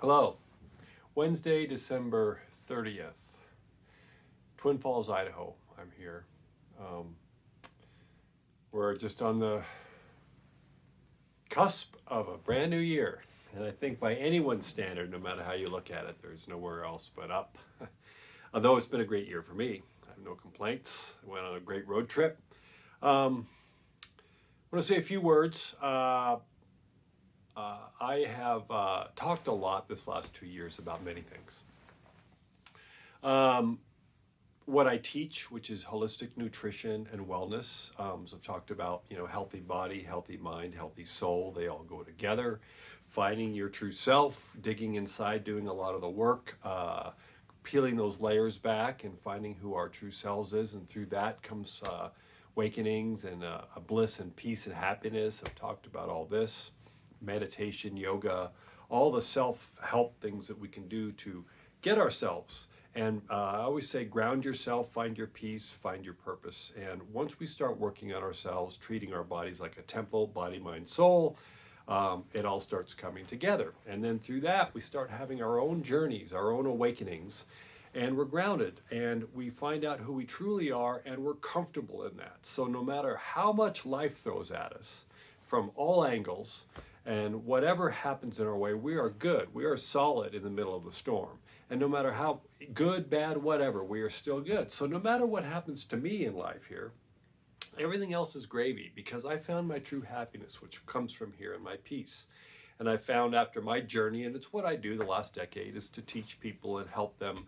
Hello. Wednesday, December 30th, Twin Falls, Idaho. I'm here. Um, we're just on the cusp of a brand new year. And I think by anyone's standard, no matter how you look at it, there's nowhere else but up. Although it's been a great year for me, I have no complaints. I went on a great road trip. Um, I want to say a few words. I have talked a lot this last 2 years about many things. Um, what I teach, which is holistic nutrition and wellness. So I've talked about, healthy body, healthy mind, healthy soul. They all go together. Finding your true self, digging inside, doing a lot of the work, peeling those layers back and finding who our true selves is. And through that comes awakenings and a bliss and peace and happiness. I've talked about all this, meditation, yoga, all the self-help things that we can do to get ourselves. And I always say, ground yourself, find your peace, find your purpose. And once we start working on ourselves, treating our bodies like a temple, body, mind, soul, it all starts coming together. And then through that, we start having our own journeys, our own awakenings, and we're grounded and we find out who we truly are and we're comfortable in that. So no matter how much life throws at us from all angles and whatever happens in our way, we are good. We are solid in the middle of the storm. And no matter how good, bad, whatever, we are still good. So no matter what happens to me in life here, everything else is gravy because I found my true happiness, which comes from here in my peace. And I found after my journey, and it's what I do the last decade, is to teach people and help them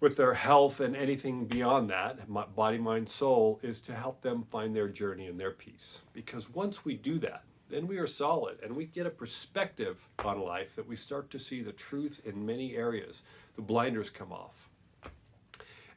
with their health and anything beyond that, my body, mind, soul, is to help them find their journey and their peace. Because once we do that, then we are solid and we get a perspective on life that we start to see the truth in many areas. The blinders come off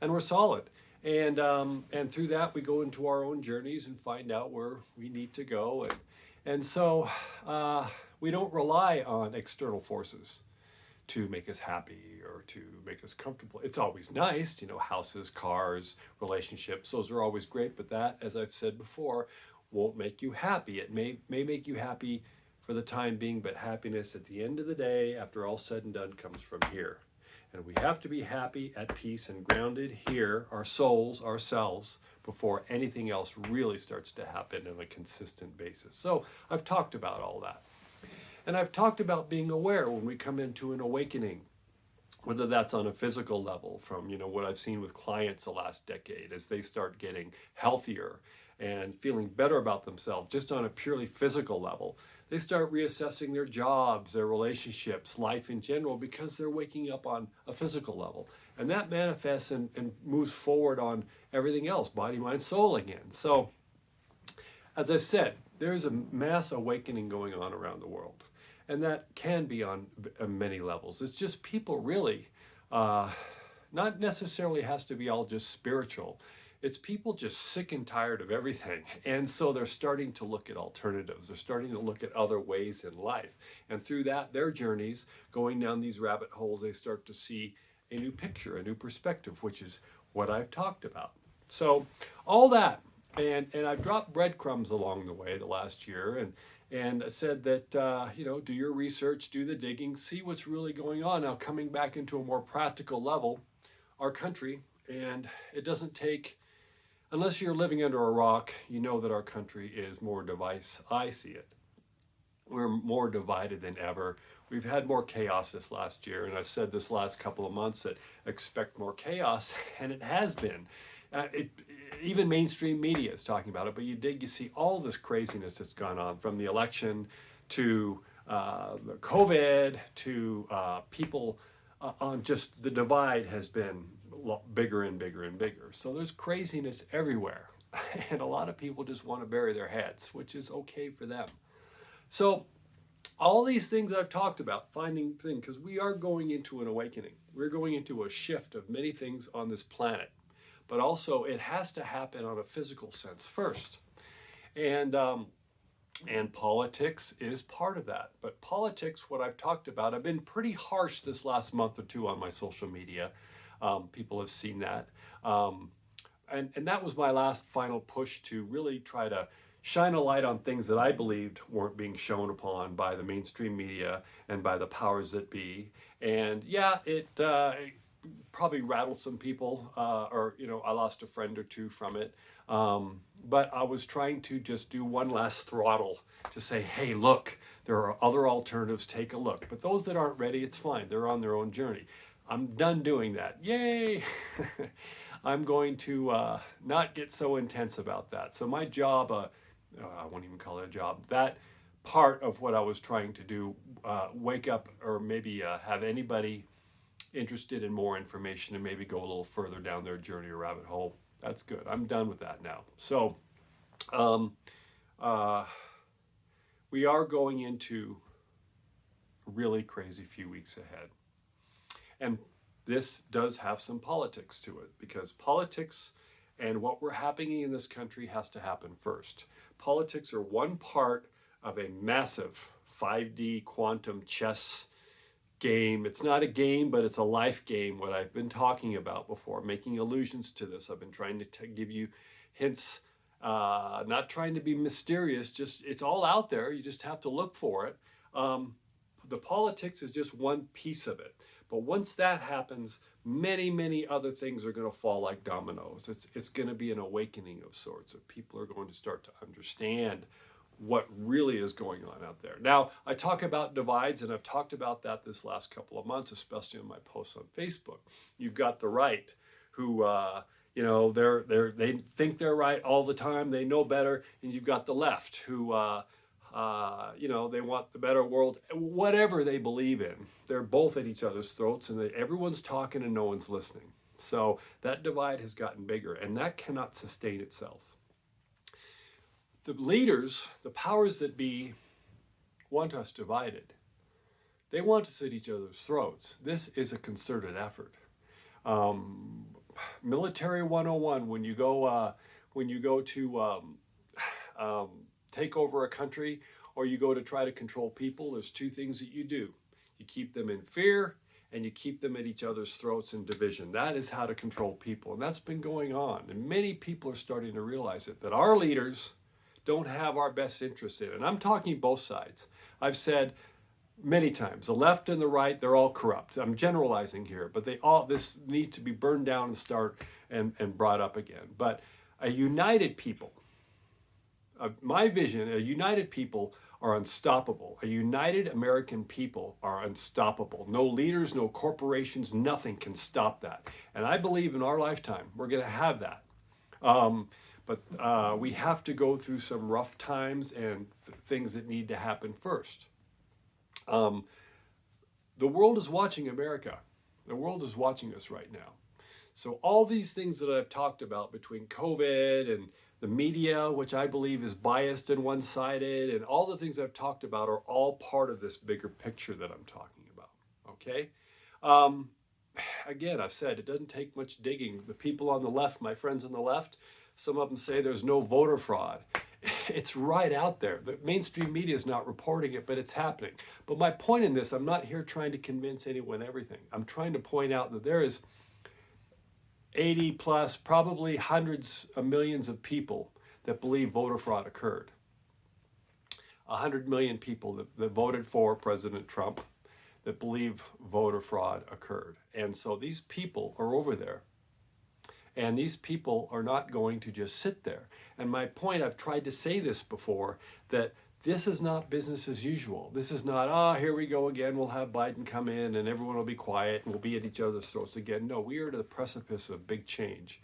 and we're solid. And through that, we go into our own journeys and find out where we need to go. And so we don't rely on external forces to make us happy or to make us comfortable. It's always nice, houses, cars, relationships, those are always great, but that, as I've said before, won't make you happy. It may make you happy for the time being, but happiness at the end of the day, after all said and done, comes from here. And we have to be happy, at peace, and grounded here, our souls, ourselves, before anything else really starts to happen on a consistent basis. So I've talked about all that. And I've talked about being aware when we come into an awakening, whether that's on a physical level from, what I've seen with clients the last decade as they start getting healthier and feeling better about themselves just on a purely physical level. They start reassessing their jobs, their relationships, life in general, because they're waking up on a physical level. And that manifests and moves forward on everything else, body, mind, soul again. So, as I've said, there's a mass awakening going on around the world. And that can be on many levels. It's just people really, not necessarily has to be all just spiritual. It's people just sick and tired of everything. And so they're starting to look at alternatives. They're starting to look at other ways in life. And through that, their journeys, going down these rabbit holes, they start to see a new picture, a new perspective, which is what I've talked about. So all that, and I've dropped breadcrumbs along the way the last year, and said that do your research, do the digging, see what's really going on. Now coming back into a more practical level, our country, and it doesn't take, unless you're living under a rock, you know that our country is more device. I see it. We're more divided than ever. We've had more chaos this last year, and I've said this last couple of months that expect more chaos, and it has been. Even mainstream media is talking about it, but you see all this craziness that's gone on from the election to COVID to people on just the divide has been bigger and bigger and bigger. So there's craziness everywhere, and a lot of people just want to bury their heads, which is okay for them. So all these things I've talked about, finding things, because we are going into an awakening. We're going into a shift of many things on this planet. But also it has to happen on a physical sense first. And politics is part of that. But politics, what I've talked about, I've been pretty harsh this last month or two on my social media. People have seen that. And that was my last final push to really try to shine a light on things that I believed weren't being shown upon by the mainstream media and by the powers that be. And yeah, it probably rattled some people, or I lost a friend or two from it. But I was trying to just do one last throttle to say, hey, look, there are other alternatives. Take a look. But those that aren't ready, it's fine. They're on their own journey. I'm done doing that. Yay! I'm going to not get so intense about that. So my job, I won't even call it a job. That part of what I was trying to do, wake up or maybe have anybody interested in more information and maybe go a little further down their journey or rabbit hole. That's good. I'm done with that now. So um, uh, we are going into a really crazy few weeks ahead. And this does have some politics to it because politics and what we're happening in this country has to happen first. Politics are one part of a massive 5D quantum chess game. It's not a game, but it's a life game, what I've been talking about before, making allusions to this. I've been trying to give you hints, not trying to be mysterious, just it's all out there. You just have to look for it. The politics is just one piece of it. But once that happens, many, many other things are going to fall like dominoes. It's going to be an awakening of sorts. Of people are going to start to understand what really is going on out there. Now, I talk about divides, and I've talked about that this last couple of months, especially in my posts on Facebook. You've got the right, who they think they're right all the time, they know better, and you've got the left, who they want the better world, whatever they believe in. They're both at each other's throats, and everyone's talking and no one's listening. So that divide has gotten bigger, and that cannot sustain itself. The leaders, the powers that be, want us divided. They want us at each other's throats. This is a concerted effort. Military 101, when you go to take over a country or you go to try to control people, there's two things that you do. You keep them in fear and you keep them at each other's throats in division. That is how to control people. And that's been going on. And many people are starting to realize it, that our leaders don't have our best interests in it. And I'm talking both sides. I've said many times, the left and the right, they're all corrupt. I'm generalizing here, but this needs to be burned down and start and brought up again. But a united people, my vision, a united people are unstoppable. A united American people are unstoppable. No leaders, no corporations, nothing can stop that. And I believe in our lifetime, we're going to have that. But we have to go through some rough times and things that need to happen first. The world is watching America. The world is watching us right now. So all these things that I've talked about between COVID and the media, which I believe is biased and one-sided, and all the things I've talked about are all part of this bigger picture that I'm talking about, okay? Again, I've said it doesn't take much digging. The people on the left, my friends on the left, some of them say there's no voter fraud. It's right out there. The mainstream media is not reporting it, but it's happening. But my point in this, I'm not here trying to convince anyone everything. I'm trying to point out that there is 80 plus, probably hundreds of millions of people that believe voter fraud occurred. 100 million people that voted for President Trump that believe voter fraud occurred. And so these people are over there. And these people are not going to just sit there. And my point, I've tried to say this before, that this is not business as usual. This is not, here we go again, we'll have Biden come in and everyone will be quiet and we'll be at each other's throats again. No, we are to the precipice of big change.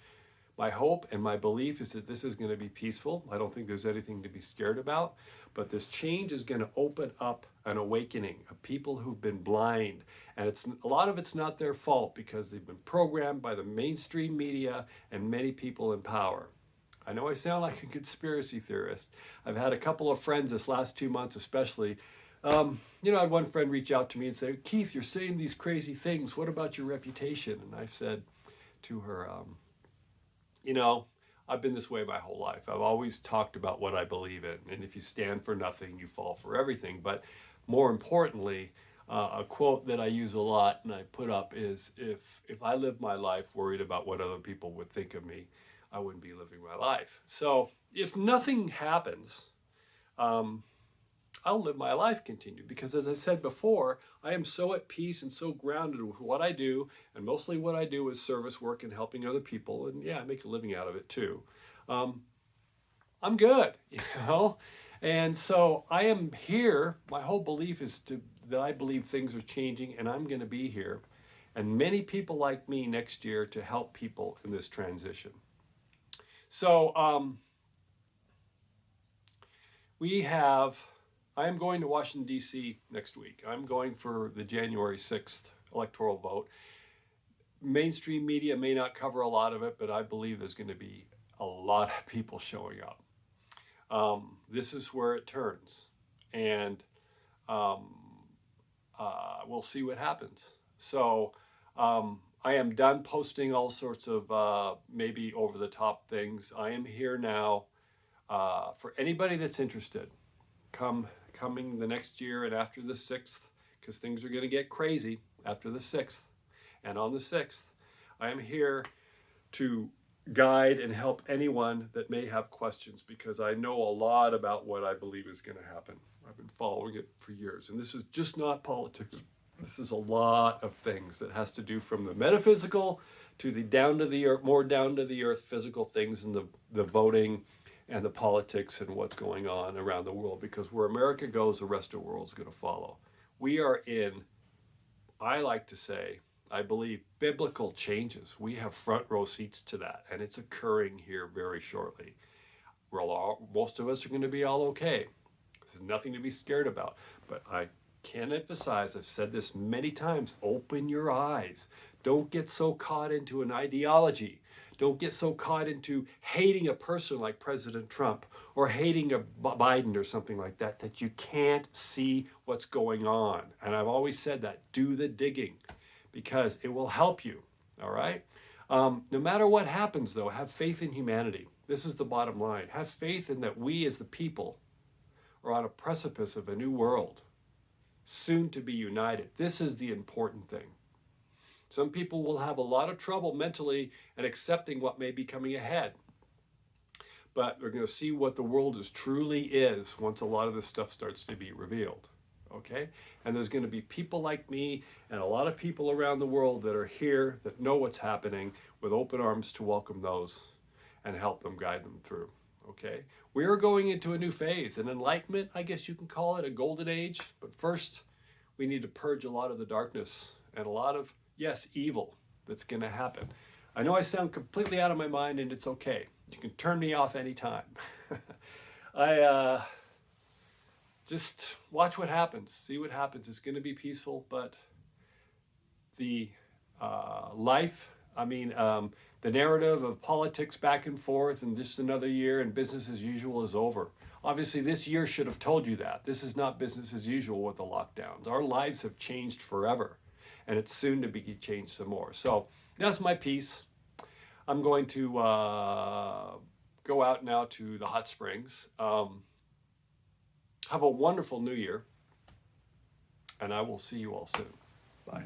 My hope and my belief is that this is going to be peaceful. I don't think there's anything to be scared about, but this change is going to open up an awakening of people who've been blind. And a lot of it's not their fault because they've been programmed by the mainstream media and many people in power. I know I sound like a conspiracy theorist. I've had a couple of friends this last 2 months especially. I had one friend reach out to me and say, Keith, you're saying these crazy things. What about your reputation? And I've said to her, I've been this way my whole life. I've always talked about what I believe in. And if you stand for nothing, you fall for everything. But more importantly, a quote that I use a lot and I put up is, if I live my life worried about what other people would think of me, I wouldn't be living my life. So if nothing happens, um, I'll live my life continue because, as I said before, I am so at peace and so grounded with what I do, and mostly what I do is service work and helping other people, and yeah, I make a living out of it too. Um, I'm good, you know, and so I am here. My whole belief is that I believe things are changing, and I'm going to be here, and many people like me next year to help people in this transition. So we have I am going to Washington, D.C. next week. I'm going for the January 6th electoral vote. Mainstream media may not cover a lot of it, but I believe there's going to be a lot of people showing up. This is where it turns. And um, we'll see what happens. So I am done posting all sorts of maybe over the top things. I am here now for anybody that's interested. Coming the next year and after the 6th, because things are going to get crazy after the 6th. And on the 6th, I am here to guide and help anyone that may have questions because I know a lot about what I believe is going to happen. I've been following it for years. And this is just not politics. This is a lot of things that has to do from the metaphysical to the down to the earth, more down to the earth physical things and the voting and the politics and what's going on around the world, because where America goes, the rest of the world is going to follow. We are in, I like to say, I believe, biblical changes. We have front row seats to that, and it's occurring here very shortly. Most of us are going to be all okay. There's nothing to be scared about. But I can't emphasize, I've said this many times, open your eyes. Don't get so caught into an ideology. Don't get so caught into hating a person like President Trump or hating a Biden or something like that, that you can't see what's going on. And I've always said that, do the digging because it will help you, all right? No matter what happens though, have faith in humanity. This is the bottom line. Have faith in that we as the people are on a precipice of a new world, soon to be united. This is the important thing. Some people will have a lot of trouble mentally and accepting what may be coming ahead. But we're going to see what the world is truly is once a lot of this stuff starts to be revealed. Okay? And there's going to be people like me and a lot of people around the world that are here that know what's happening with open arms to welcome those and help them guide them through. Okay? We are going into a new phase, an enlightenment, I guess you can call it, a golden age. But first, we need to purge a lot of the darkness and a lot of, yes, evil that's going to happen. I know I sound completely out of my mind, and it's okay. You can turn me off anytime. I just watch what happens, see what happens. It's going to be peaceful, but the life, the narrative of politics back and forth and just another year and business as usual is over. Obviously, this year should have told you that. This is not business as usual with the lockdowns. Our lives have changed forever, and it's soon to be changed some more. So that's my piece. I'm going to go out now to the hot springs. Have a wonderful new year, and I will see you all soon. Bye.